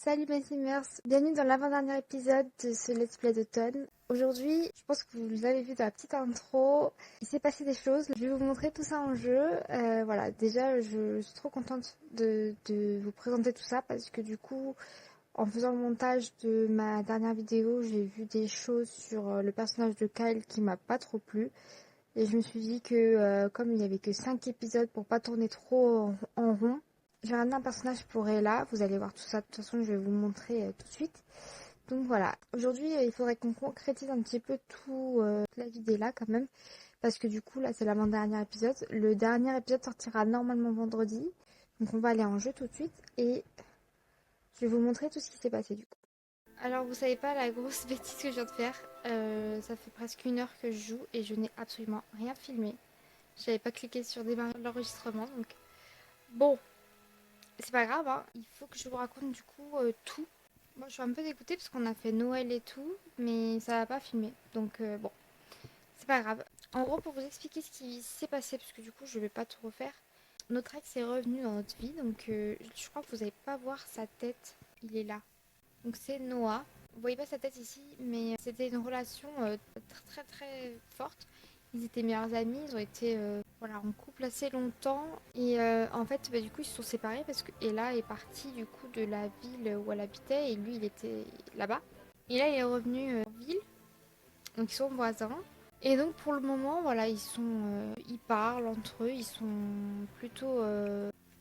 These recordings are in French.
Salut mes Simmers, bienvenue dans l'avant-dernier épisode de ce let's play d'automne. Aujourd'hui, je pense que vous l'avez vu dans la petite intro, il s'est passé des choses. Je vais vous montrer tout ça en jeu. Voilà, déjà je suis trop contente de vous présenter tout ça parce que du coup, en faisant le montage de ma dernière vidéo, j'ai vu des choses sur le personnage de Kyle qui m'a pas trop plu. Et je me suis dit que comme il n'y avait que 5 épisodes pour pas tourner trop en rond, j'ai ramené un personnage pour Ella. Vous allez voir tout ça, de toute façon je vais vous le montrer tout de suite. Donc voilà, aujourd'hui il faudrait qu'on concrétise un petit peu toute la vie d'Ella quand même. Parce que du coup là c'est l'avant-dernier épisode. Le dernier épisode sortira normalement vendredi. Donc on va aller en jeu tout de suite et je vais vous montrer tout ce qui s'est passé du coup. Alors vous savez pas la grosse bêtise que je viens de faire. Ça fait presque 1 heure que je joue et je n'ai absolument rien filmé. J'avais pas cliqué sur démarrer l'enregistrement, donc bon, c'est pas grave, hein. Il faut que je vous raconte du coup tout. Moi je suis un peu dégoûtée parce qu'on a fait Noël et tout, mais ça va pas filmer, donc bon, c'est pas grave. En gros, pour vous expliquer ce qui s'est passé, parce que du coup je vais pas tout refaire, notre ex est revenu dans notre vie, donc je crois que vous allez pas voir sa tête, il est là. Donc c'est Noah. Vous voyez pas sa tête ici, mais c'était une relation très très forte. Ils étaient meilleurs amis, ils ont été voilà, en couple assez longtemps. Et en fait, du coup, ils se sont séparés parce que Ella est partie du coup de la ville où elle habitait et lui, il était là-bas. Et là, il est revenu en ville, donc ils sont voisins. Et donc pour le moment, voilà, ils parlent entre eux, ils sont plutôt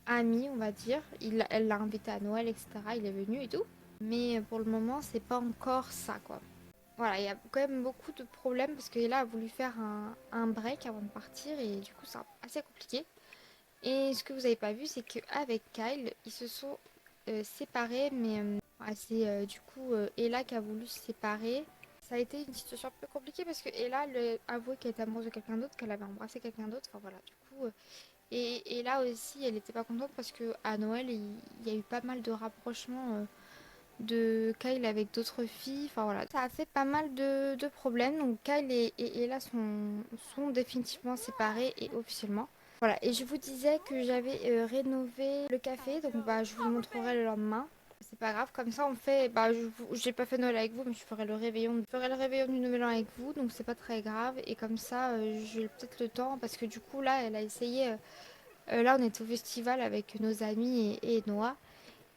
amis, on va dire. Elle l'a invité à Noël, etc. Il est venu et tout. Mais pour le moment, c'est pas encore ça, quoi. Voilà, il y a quand même beaucoup de problèmes parce qu'Ella a voulu faire un break avant de partir et du coup, c'est assez compliqué. Et ce que vous avez pas vu, c'est qu'avec Kyle, ils se sont séparés, mais c'est du coup Ella qui a voulu se séparer. Ça a été une situation un peu compliquée parce que Ella a avoué qu'elle était amoureuse de quelqu'un d'autre, qu'elle avait embrassé quelqu'un d'autre. Enfin voilà, du coup. Et là aussi, elle n'était pas contente parce que à Noël, il y a eu pas mal de rapprochements de Kyle avec d'autres filles. Enfin voilà, ça a fait pas mal de problèmes. Donc Kyle et Ella sont définitivement séparés et officiellement. Voilà, et je vous disais que j'avais rénové le café, donc bah je vous le montrerai le lendemain. C'est pas grave, comme ça on fait. Bah j'ai pas fait Noël avec vous, mais je ferai le réveillon. Je ferai le réveillon du Nouvel An avec vous, donc c'est pas très grave. Et comme ça, j'ai peut-être le temps, parce que du coup là, elle a essayé. Là, on était au festival avec nos amis et Noah.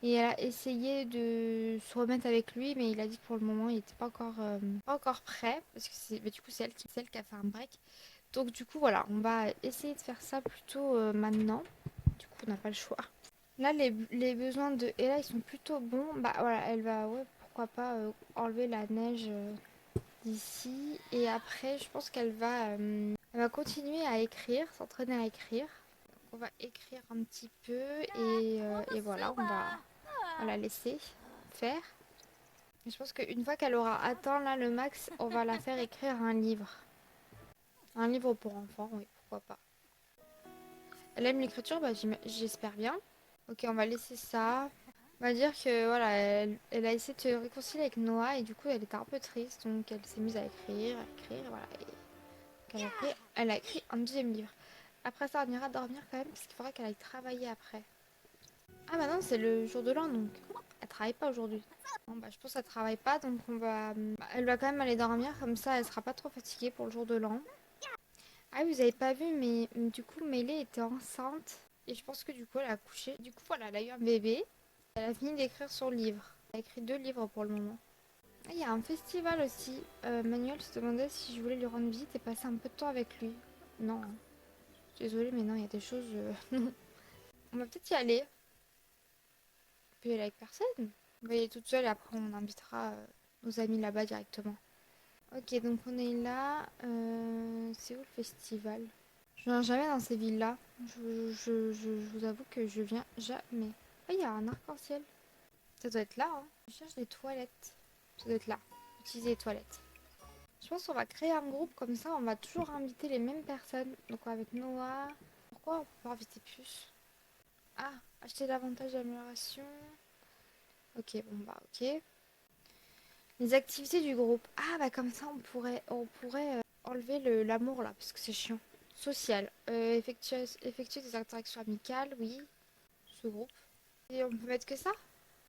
Et elle a essayé de se remettre avec lui, mais il a dit que pour le moment, il n'était pas encore prêt. Parce que du coup, c'est elle qui a fait un break. Donc du coup, voilà, on va essayer de faire ça plutôt maintenant. Du coup, on n'a pas le choix. Là, les besoins de Ella, ils sont plutôt bons. Bah voilà, elle va, ouais, pourquoi pas enlever la neige d'ici. Et après, je pense elle va continuer à écrire, s'entraîner à écrire. Donc, on va écrire un petit peu et voilà, on va la laisser faire. Et je pense qu'une fois qu'elle aura atteint là le max, on va la faire écrire un livre. Un livre pour enfants, oui, pourquoi pas. Elle aime l'écriture, bah, j'espère bien. Ok, on va laisser ça. On va dire que voilà, elle a essayé de se réconcilier avec Noah et du coup elle était un peu triste, donc elle s'est mise à écrire, voilà. Et donc elle a écrit un deuxième livre. Après ça, on ira dormir quand même parce qu'il faudra qu'elle aille travailler après. Ah bah non, c'est le jour de l'an donc elle travaille pas aujourd'hui. Bon bah je pense qu'elle travaille pas donc elle va quand même aller dormir comme ça elle sera pas trop fatiguée pour le jour de l'an. Ah oui, vous avez pas vu mais du coup Mélie était enceinte et je pense que du coup elle a accouché. Du coup voilà, elle a eu un bébé. Elle a fini d'écrire son livre. Elle a écrit 2 livres pour le moment. Ah, il y a un festival aussi. Manuel se demandait si je voulais lui rendre visite et passer un peu de temps avec lui. Non, hein. Désolée mais non, il y a des choses... On va peut-être y aller. On peut y aller avec personne. On va y aller toute seule et après on invitera nos amis là-bas directement. Ok, donc on est là. C'est où le festival? Je viens jamais dans ces villes-là. Je vous avoue que je viens jamais. Ah, il y a un arc-en-ciel. Ça doit être là, hein. Je cherche des toilettes. Ça doit être là. Utiliser les toilettes. Je pense qu'on va créer un groupe comme ça. On va toujours inviter les mêmes personnes. Donc avec Noah. Pourquoi on peut pas inviter plus? Ah, acheter davantage d'amélioration. Ok, bon bah ok. Les activités du groupe. Ah bah comme ça on pourrait enlever l'amour là, parce que c'est chiant. Social. Effectuer des interactions amicales, oui. Ce groupe. Et on peut mettre que ça?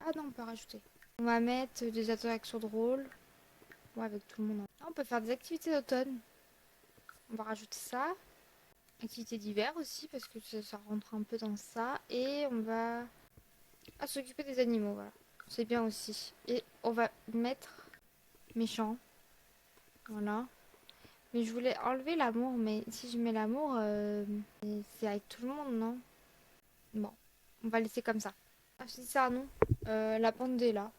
Ah non, on peut rajouter. On va mettre des attractions drôles. Ouais, avec tout le monde. Ah, on peut faire des activités d'automne. On va rajouter ça. Activités d'hiver aussi, parce que ça rentre un peu dans ça. Et on va s'occuper des animaux, voilà. C'est bien aussi. Et on va mettre méchant. Voilà. Mais je voulais enlever l'amour, mais si je mets l'amour, c'est avec tout le monde, non? Bon, on va laisser comme ça. Ah, je dis ça, non? La bande est là.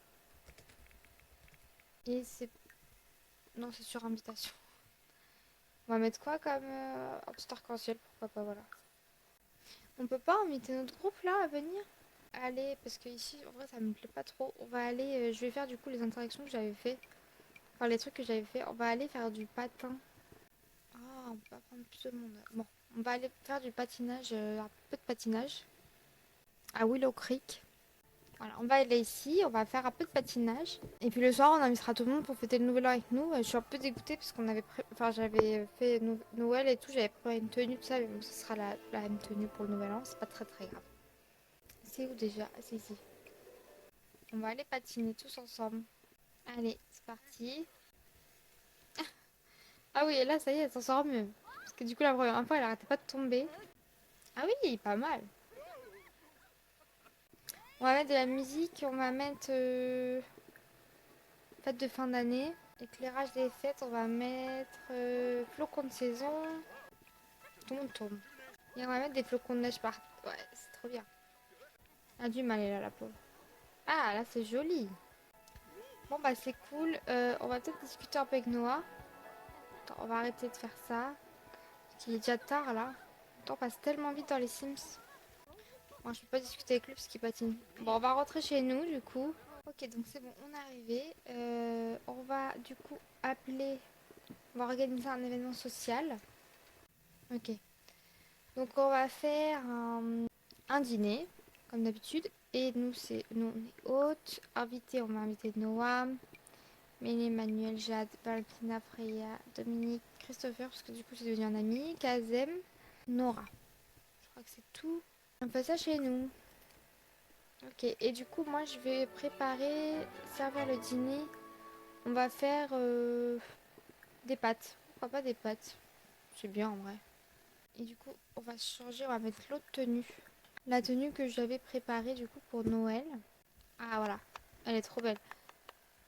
Et c'est... Non, c'est sur invitation. On va mettre quoi comme un petit arc-en-ciel, pourquoi pas, voilà. On peut pas inviter notre groupe là à venir? Allez, parce que ici, en vrai, ça me plaît pas trop. On va aller, je vais faire du coup les interactions que j'avais fait. Enfin, les trucs que j'avais fait. On va aller faire du patin. Ah, on peut pas prendre plus de monde. Bon, on va aller faire du patinage, un peu de patinage. À Willow Creek. Voilà, on va aller ici, on va faire un peu de patinage. Et puis le soir, on invitera tout le monde pour fêter le nouvel an avec nous. Je suis un peu dégoûtée parce qu'on avait enfin, j'avais fait Noël et tout, j'avais préparé une tenue, tout ça, mais bon, ce sera la même tenue pour le nouvel an, c'est pas très très grave. C'est où déjà? Ah, c'est ici. On va aller patiner tous ensemble. Allez, c'est parti. Ah oui, et là, ça y est, elle s'en sort mieux. Parce que du coup, la première fois, elle arrêtait pas de tomber. Ah oui, pas mal. On va mettre de la musique, on va mettre fête de fin d'année. Éclairage des fêtes, on va mettre flocons de saison. Tout le monde tombe. Et on va mettre des flocons de neige par... Ouais, c'est trop bien. Elle a du mal, elle, là, la pauvre. Ah, là, c'est joli. Bon, bah, c'est cool. On va peut-être discuter un peu avec Noah. Attends, on va arrêter de faire ça. Parce qu'il est déjà tard, là. Le temps passe tellement vite dans les Sims. Moi, je peux pas discuter avec lui parce qu'il patine. Bon, on va rentrer chez nous, du coup. Ok, donc c'est bon, on est arrivé. On va, du coup, appeler... On va organiser un événement social. Ok. Donc on va faire un dîner, comme d'habitude. Et nous, nous on est hôtes. Invités, on va inviter Noah, Mélie, Manuel, Jade, Valentina, Freya, Dominique, Christopher, parce que du coup c'est devenu un ami, Kazem, Nora. Je crois que c'est tout. On fait ça chez nous. Ok, et du coup moi je vais préparer, servir le dîner. On va faire des pâtes. Pourquoi pas des pâtes? C'est bien en vrai. Et du coup, on va changer, on va mettre l'autre tenue. La tenue que j'avais préparée du coup pour Noël. Ah voilà, elle est trop belle.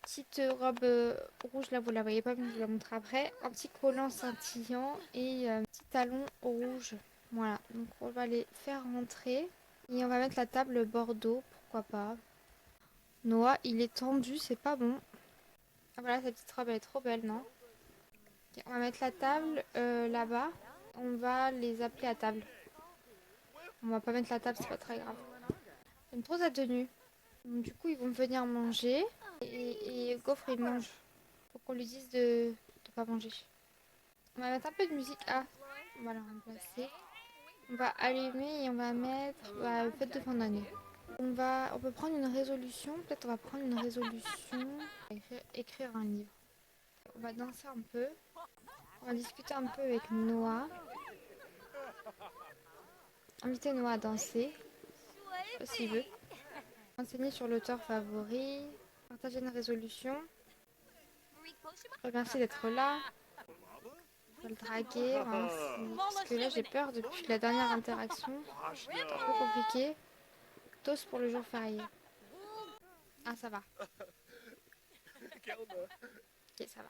Petite robe rouge, là vous la voyez pas, mais je vous la montre après. Un petit collant scintillant et un petit talon rouge. Voilà, donc on va les faire rentrer. Et on va mettre la table bordeaux, pourquoi pas. Noah, il est tendu, c'est pas bon. Ah voilà, sa petite robe, elle est trop belle, non? Ok, on va mettre la table là-bas. On va les appeler à table. On va pas mettre la table, c'est pas très grave. J'aime trop sa tenue. Donc, du coup, ils vont venir manger. Et Gaufre, il mange. Faut qu'on lui dise de pas manger. On va mettre un peu de musique. Ah, on va la remplacer. On va allumer et on va mettre fête de fin d'année. On peut prendre une résolution. Peut-être on va prendre une résolution. Écrire un livre. On va danser un peu. On va discuter un peu avec Noah. Inviter Noah à danser. Je sais pas s'il veut. Enseigner sur l'auteur favori. Partager une résolution. Merci d'être là. On va le draguer. Parce que là, j'ai peur depuis la dernière interaction. C'est un peu compliqué. Toast pour le jour férié. Ah, ça va. Ok, ça va.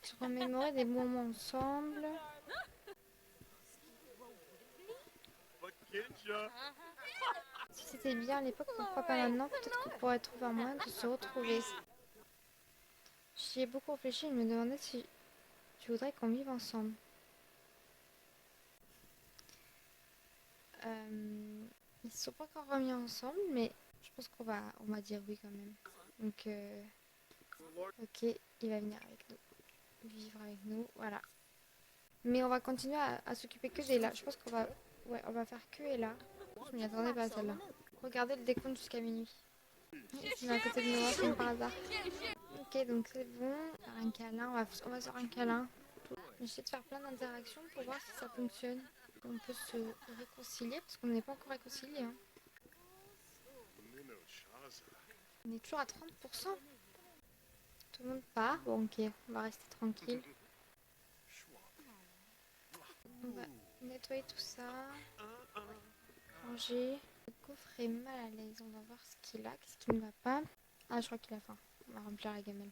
Se remémorer des moments ensemble. Si c'était bien à l'époque, pourquoi pas maintenant? Peut-être qu'on pourrait trouver un moyen de se retrouver. J'y ai beaucoup réfléchi et me demandais si tu voudrais qu'on vive ensemble. Ils se sont pas encore remis ensemble, mais je pense on va dire oui quand même. Donc, ok, il va venir avec nous, vivre avec nous, voilà. Mais on va continuer à s'occuper que d'Ella. Je pense on va faire que Ella. Je m'y attendais pas à celle-là. Regardez le décompte jusqu'à minuit. C'est à côté de Noah comme par hasard. Ok, donc c'est bon. Faire un câlin, on va se faire un câlin. J'essaie de faire plein d'interactions pour voir si ça fonctionne. On peut se réconcilier parce qu'on n'est pas encore réconcilié. Hein. On est toujours à 30%. Tout le monde part. Bon, ok, on va rester tranquille. On va nettoyer tout ça. Ranger. Le coffre est mal à l'aise. On va voir ce qu'il a, qu'est-ce qui ne va pas. Ah, je crois qu'il a faim. On va remplir la gamelle.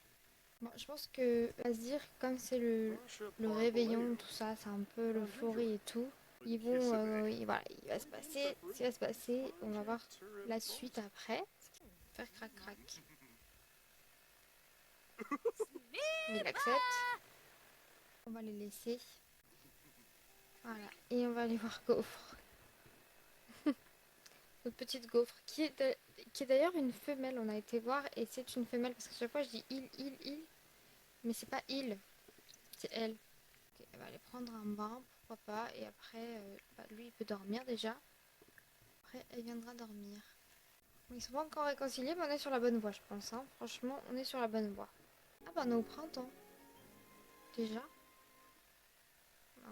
Bon, je pense que, à se dire, comme c'est le réveillon, tout ça, c'est un peu l'euphorie et tout. Ils vont, voilà, il va se passer, ce qui va se passer. On va voir la suite après. Faire crac crac. Il accepte. On va les laisser. Voilà. Et on va aller voir Gaufre. Notre petite Gaufre. Qui est d'ailleurs une femelle. On a été voir. Et c'est une femelle. Parce que chaque fois je dis il. Mais c'est pas il. C'est elle. Ok, elle va aller prendre un bain. Pourquoi pas. Et après, lui il peut dormir déjà. Après, elle viendra dormir. Ils sont pas encore réconciliés. Mais on est sur la bonne voie, je pense. Hein. Franchement, on est sur la bonne voie. Ah bah on est au printemps. Déjà.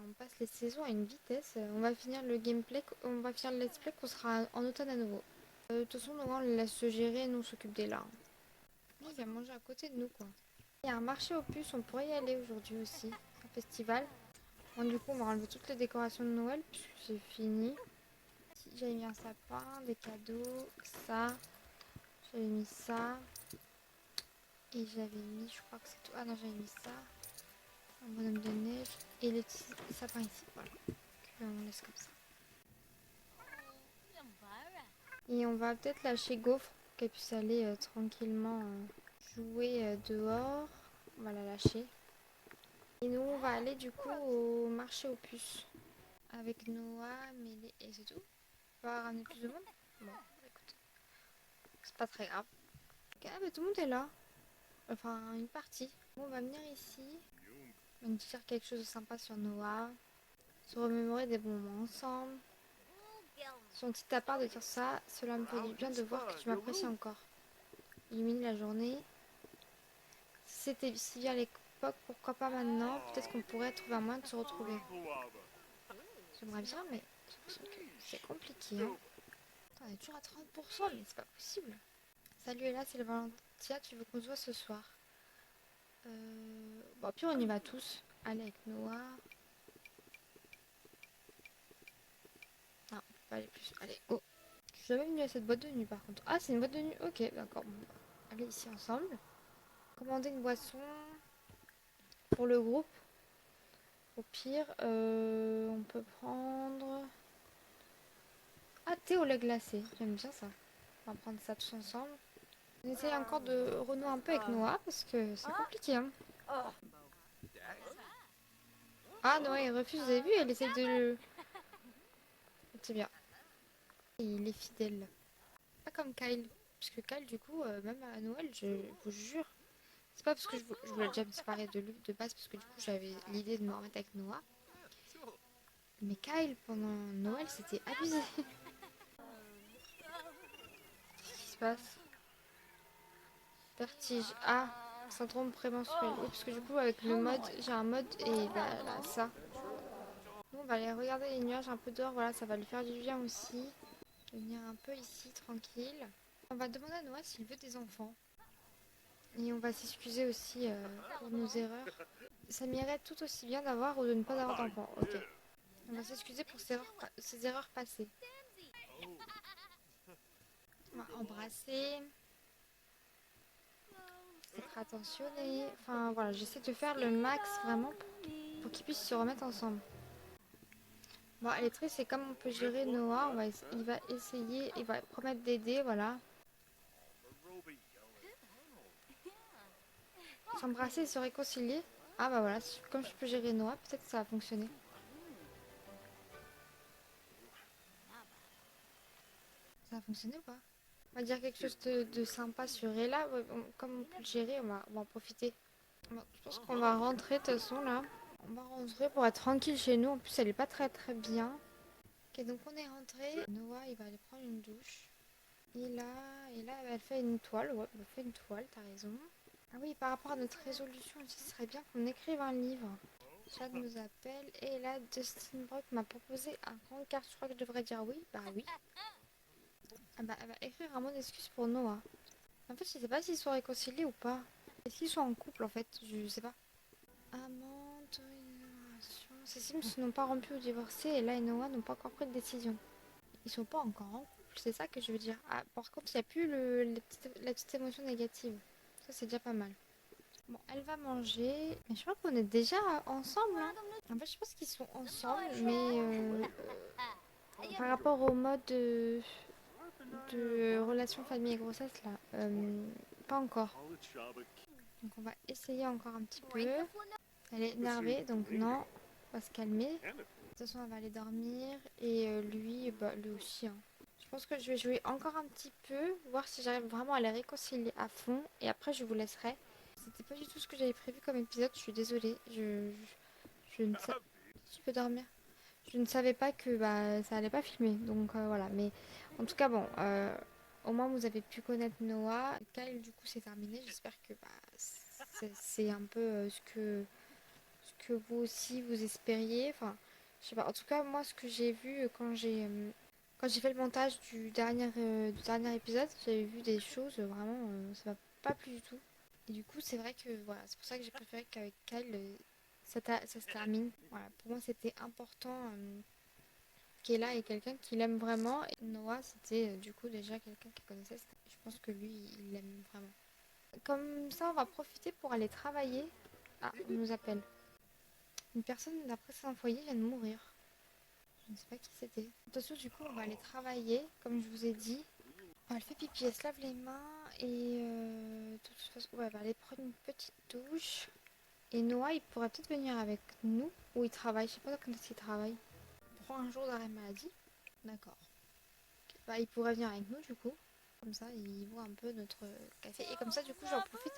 On passe les saisons à une vitesse. On va finir le gameplay, on va finir le let's play qu'on sera en automne à nouveau. De toute façon, on le laisse se gérer et nous on s'occupe des larmes. Il vient manger à côté de nous quoi. Il y a un marché aux puces, on pourrait y aller aujourd'hui aussi. Un festival. Bon, du coup, on va enlever toutes les décorations de Noël puisque c'est fini. J'avais mis un sapin, des cadeaux, ça. J'avais mis ça. Et j'avais mis, je crois que c'est tout. Ah non, j'avais mis ça. Un bonhomme de neige et les petits sapins ici. Voilà. On laisse comme ça. Et on va peut-être lâcher Gaufre pour qu'elle puisse aller tranquillement jouer dehors. On va la lâcher. Et nous, on va aller du coup au marché aux puces. Avec Noah, Mélie et c'est tout. On va ramener plus de monde. Bon, écoute. C'est pas très grave. Ok, ah, bah, tout le monde est là. Enfin, une partie. Bon, on va venir ici. On va dire quelque chose de sympa sur Noah. Se remémorer des bons moments ensemble. Son petit à part de dire ça, cela me fait du bien de voir que tu m'apprécies encore. Illumine la journée. Si c'était si bien à l'époque, pourquoi pas maintenant? Peut-être qu'on pourrait trouver un moyen de se retrouver. J'aimerais bien, mais j'ai l'impression que c'est compliqué. Hein. Attends, on est toujours à 30%, mais c'est pas possible. Salut, Ella, c'est le Valentia, tu veux qu'on se voit ce soir? Bon, puis on y va tous. Allez, avec Noah. Non, on peut pas aller plus. Allez, go. Je suis jamais venue à cette boîte de nuit par contre. Ah, c'est une boîte de nuit. Ok, d'accord. Bon, allez ici ensemble. Commander une boisson pour le groupe. Au pire, on peut prendre... Ah, thé au lait glacé. J'aime bien ça. On va prendre ça tous ensemble. On essaye encore de renouer un peu avec Noah parce que c'est compliqué. Hein. Ah, Noah, il refuse. Vous avez vu, elle essaye de le... C'est bien. Et il est fidèle. Pas comme Kyle. Parce que Kyle, du coup, même à Noël, je vous jure, c'est pas parce que je voulais déjà me séparer de lui de base, parce que du coup, j'avais l'idée de me remettre avec Noah. Mais Kyle, pendant Noël, c'était abusé. Qu'est-ce qui se passe? Vertige. Ah, syndrome prémenstruel. Oui, parce que du coup, avec le mode, j'ai un mode et bah, là, ça. Nous, on va aller regarder les nuages un peu dehors. Voilà, ça va lui faire du bien aussi. Venir un peu ici, tranquille. On va demander à Noah s'il veut des enfants. Et on va s'excuser aussi pour nos erreurs. Ça m'irait tout aussi bien d'avoir ou de ne pas avoir d'enfants. Ok. On va s'excuser pour ces erreurs passées. On va embrasser. Être attentionné. Enfin voilà, j'essaie de faire le max vraiment pour qu'ils puissent se remettre ensemble. Bon, elle est triste, c'est comme on peut gérer Noah. Il va essayer, il va promettre d'aider, voilà. S'embrasser et se réconcilier. Ah bah voilà, comme je peux gérer Noah, peut-être que ça va fonctionner. Ça va fonctionner ou pas? On va dire quelque chose de sympa sur Ella. Ouais, comme on peut le gérer, on va en profiter. Bon, je pense qu'on va rentrer de toute façon là. On va rentrer pour être tranquille chez nous. En plus, elle est pas très très bien. Ok, donc on est rentré. Noah, il va aller prendre une douche. Et là, elle fait une toile. Ouais, elle fait une toile, t'as raison. Ah oui, par rapport à notre résolution aussi, ce serait bien qu'on écrive un livre. Chad nous appelle et là, Dustin Brock m'a proposé un grand carte. Je crois que je devrais dire oui. Bah oui. Ah bah, elle va écrire un mot d'excuse pour Noah. En fait, je sais pas s'ils sont réconciliés ou pas. Est-ce qu'ils sont en couple en fait? Je sais pas. Amant, relation. Ces Sims n'ont pas rompu ou divorcé et là et Noah n'ont pas encore pris de décision. Ils sont pas encore en couple, c'est ça que je veux dire. Ah, par contre, il n'y a plus la petite émotion négative. Ça, c'est déjà pas mal. Bon, elle va manger. Mais je crois qu'on est déjà ensemble, hein. En fait, je pense qu'ils sont ensemble, mais par rapport au mode de relation famille et grossesse, là, pas encore. Donc, on va essayer encore un petit peu. Elle est énervée, donc non, on va se calmer. De toute façon, elle va aller dormir. Et lui, bah, lui aussi, hein. Je pense que je vais jouer encore un petit peu, voir si j'arrive vraiment à les réconcilier à fond. Et après, je vous laisserai. C'était pas du tout ce que j'avais prévu comme épisode, je suis désolée. Je ne sais... Tu peux dormir. Je ne savais pas que bah, ça allait pas filmer, donc voilà. Mais en tout cas, bon, au moins vous avez pu connaître Noah. Kyle, du coup, c'est terminé. J'espère que bah, c'est un peu ce que vous aussi vous espériez. Enfin, je sais pas. En tout cas, moi, ce que j'ai vu quand j'ai fait le montage du dernier épisode, j'avais vu des choses vraiment, ça m'a pas plu du tout. Et du coup, c'est vrai que voilà, c'est pour ça que j'ai préféré qu'avec Kyle, ça se termine. Voilà, pour moi, c'était important qu'Ella est quelqu'un qui l'aime vraiment. Et Noah, c'était du coup déjà quelqu'un qui connaissait. Je pense que lui, il l'aime vraiment. Comme ça, on va profiter pour aller travailler. Ah, on nous appelle. Une personne d'après son foyer vient de mourir. Je ne sais pas qui c'était. Attention, du coup, on va aller travailler, comme je vous ai dit. Elle fait pipi, elle se lave les mains et de toute façon, ouais, elle va aller prendre une petite douche. Et Noah, il pourrait peut-être venir avec nous, ou il travaille, je sais pas quand est-ce qu'il travaille. Il prend un jour d'arrêt maladie. D'accord. Bah, il pourrait venir avec nous, du coup. Comme ça, il voit un peu notre café. Et comme ça, du coup, j'en profite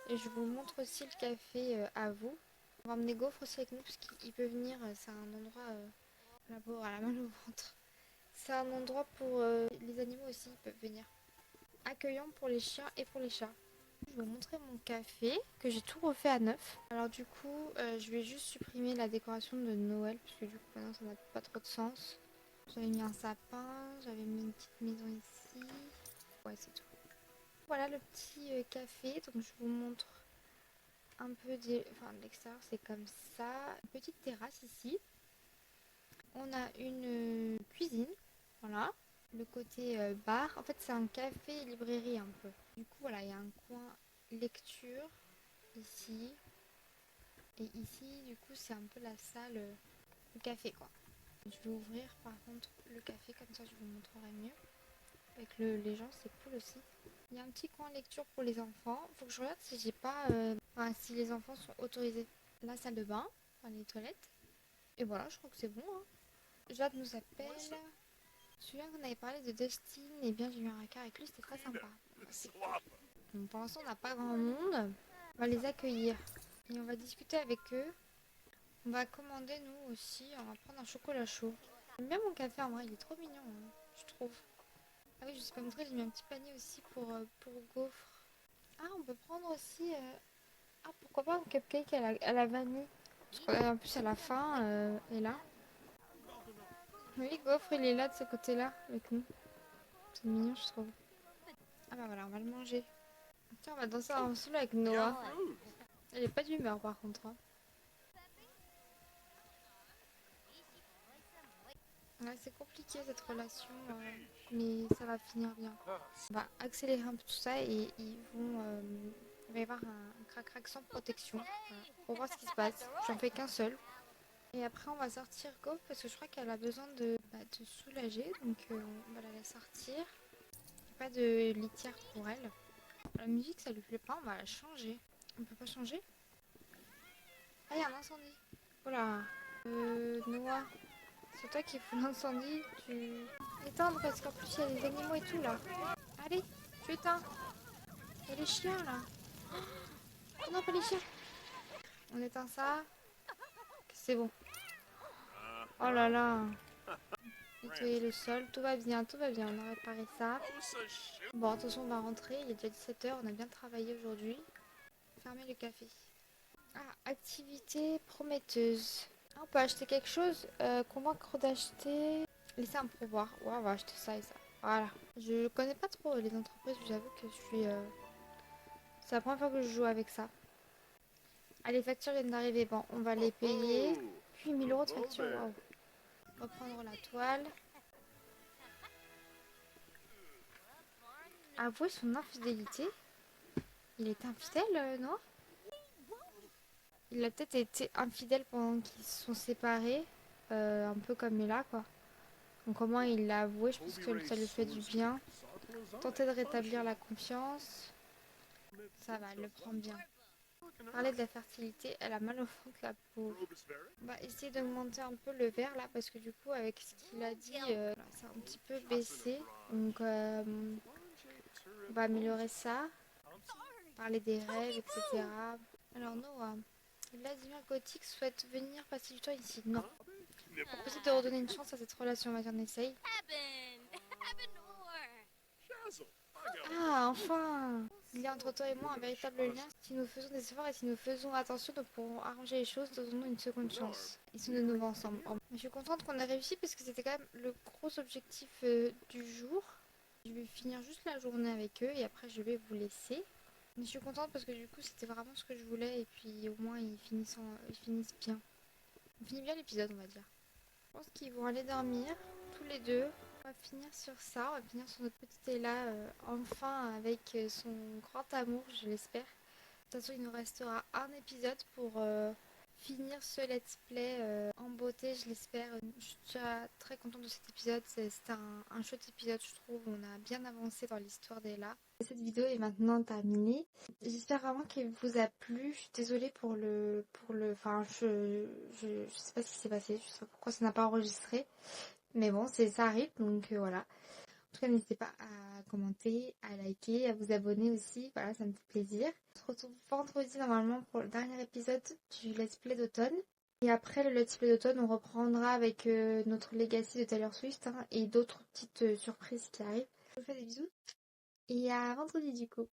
et je vous montre aussi le café à vous. On va emmener Gaufre aussi avec nous, parce qu'il peut venir. C'est un endroit, la pauvre, elle a mal au ventre. C'est un endroit pour les animaux aussi, ils peuvent venir. Accueillant pour les chiens et pour les chats. Je vais vous montrer mon café que j'ai tout refait à neuf. Alors du coup, je vais juste supprimer la décoration de Noël parce que du coup maintenant ça n'a pas trop de sens. J'avais mis un sapin, j'avais mis une petite maison ici. Ouais, c'est tout. Voilà le petit café. Donc je vous montre un peu de l'extérieur, c'est comme ça. Une petite terrasse ici. On a une cuisine. Voilà. Le côté bar. En fait, c'est un café et librairie un peu. Du coup, voilà, il y a un coin lecture ici. Et ici, du coup, c'est un peu la salle, le café, quoi. Je vais ouvrir, par contre, le café, comme ça, je vous montrerai mieux. Avec les gens, c'est cool aussi. Il y a un petit coin lecture pour les enfants. Faut que je regarde si j'ai pas... si les enfants sont autorisés. La salle de bain, enfin, les toilettes. Et voilà, je crois que c'est bon, hein. Jade nous appelle. Je me souviens qu'on avait parlé de Dustin. Et bien, j'ai eu un rencard avec lui, c'était très sympa. Bon, pour l'instant, on n'a pas grand monde. On va les accueillir. Et on va discuter avec eux. On va commander nous aussi, on va prendre un chocolat chaud. J'aime bien mon café en vrai, il est trop mignon, hein, je trouve. Ah oui, je sais pas montrer, j'ai mis un petit panier aussi pour gaufres. Ah, on peut prendre aussi... Ah, pourquoi pas un cupcake à la vanille. Parce qu'en plus, à la fin, est là. Oui, gaufre, il est là de ce côté-là, avec nous. C'est mignon, je trouve. Ah bah voilà, on va le manger. Tiens, on va danser en solo avec Noah. Elle est pas d'humeur par contre, hein. Ouais, c'est compliqué cette relation, mais ça va finir bien. On va accélérer un peu tout ça et il va y avoir un crac-crac sans protection. Voilà, pour voir ce qui se passe. J'en fais qu'un seul. Et après, on va sortir Go parce que je crois qu'elle a besoin de soulager. Donc, on va la laisser sortir. Il n'y a pas de litière pour elle. La musique, ça lui plaît pas. On va la changer. On peut pas changer? Ah, il y a un incendie. Voilà. Noah, c'est toi qui fous l'incendie. Tu éteindre parce qu'en plus, il y a les animaux et tout là. Allez, tu éteins. Il y a les chiens là. Oh non, pas les chiens. On éteint ça. C'est bon. Oh là là. Nettoyer le sol. Tout va bien, tout va bien. On a réparé ça. Bon, attention, on va rentrer. Il est déjà 17 h. On a bien travaillé aujourd'hui. fermer le café. Ah, activité prometteuse. Ah, on peut acheter quelque chose. Convaincre d'acheter. Laisser un pourboire. Ouais, on va acheter ça et ça. Voilà. Je connais pas trop les entreprises, j'avoue que je suis. C'est la première fois que je joue avec ça. Ah, les factures viennent d'arriver. Bon, on va les payer. Puis 1000 € de facture. Waouh. Reprendre la toile. Avouer son infidélité. Il était infidèle, non? Il a peut-être été infidèle pendant qu'ils se sont séparés. Un peu comme Ella, quoi. Donc au moins il l'a avoué, je pense que ça lui fait du bien. Tenter de rétablir la confiance. Ça va, elle le prend bien. Parler de la fertilité, elle a mal au ventre, la pauvre. On va essayer d'augmenter un peu le verre là, parce que du coup avec ce qu'il a dit, ça a un petit peu baissé. Donc on va améliorer ça. Parler des rêves, etc. Alors Noah, Vladimir Gothic souhaite venir passer du temps ici. Non. Proposer de redonner une chance à cette relation, vas-y on essaye. Ah, enfin! Il y a entre toi et moi un véritable lien. Si nous faisons des efforts et si nous faisons attention, nous pourrons arranger les choses, donnons-nous une seconde chance. Ils sont de nouveau ensemble. Oh. Je suis contente qu'on ait réussi parce que c'était quand même le gros objectif du jour. Je vais finir juste la journée avec eux et après je vais vous laisser. Mais je suis contente parce que du coup c'était vraiment ce que je voulais et puis au moins ils finissent bien. On finit bien l'épisode on va dire. Je pense qu'ils vont aller dormir tous les deux. On va finir sur ça, on va finir sur notre petite Ella enfin avec son grand amour, je l'espère. De toute façon, il nous restera un épisode pour finir ce let's play en beauté, je l'espère. Je suis déjà très contente de cet épisode, c'était un chouette épisode, je trouve. On a bien avancé dans l'histoire d'Ella. Cette vidéo est maintenant terminée. J'espère vraiment qu'elle vous a plu. Je suis désolée enfin, je sais pas ce qui s'est passé, je sais pas pourquoi ça n'a pas enregistré. Mais bon, ça arrive, donc voilà. En tout cas, n'hésitez pas à commenter, à liker, à vous abonner aussi. Voilà, ça me fait plaisir. On se retrouve vendredi normalement pour le dernier épisode du Let's Play d'automne. Et après le Let's Play d'automne, on reprendra avec notre Legacy de Taylor Swift et d'autres petites surprises qui arrivent. Je vous fais des bisous et à vendredi du coup.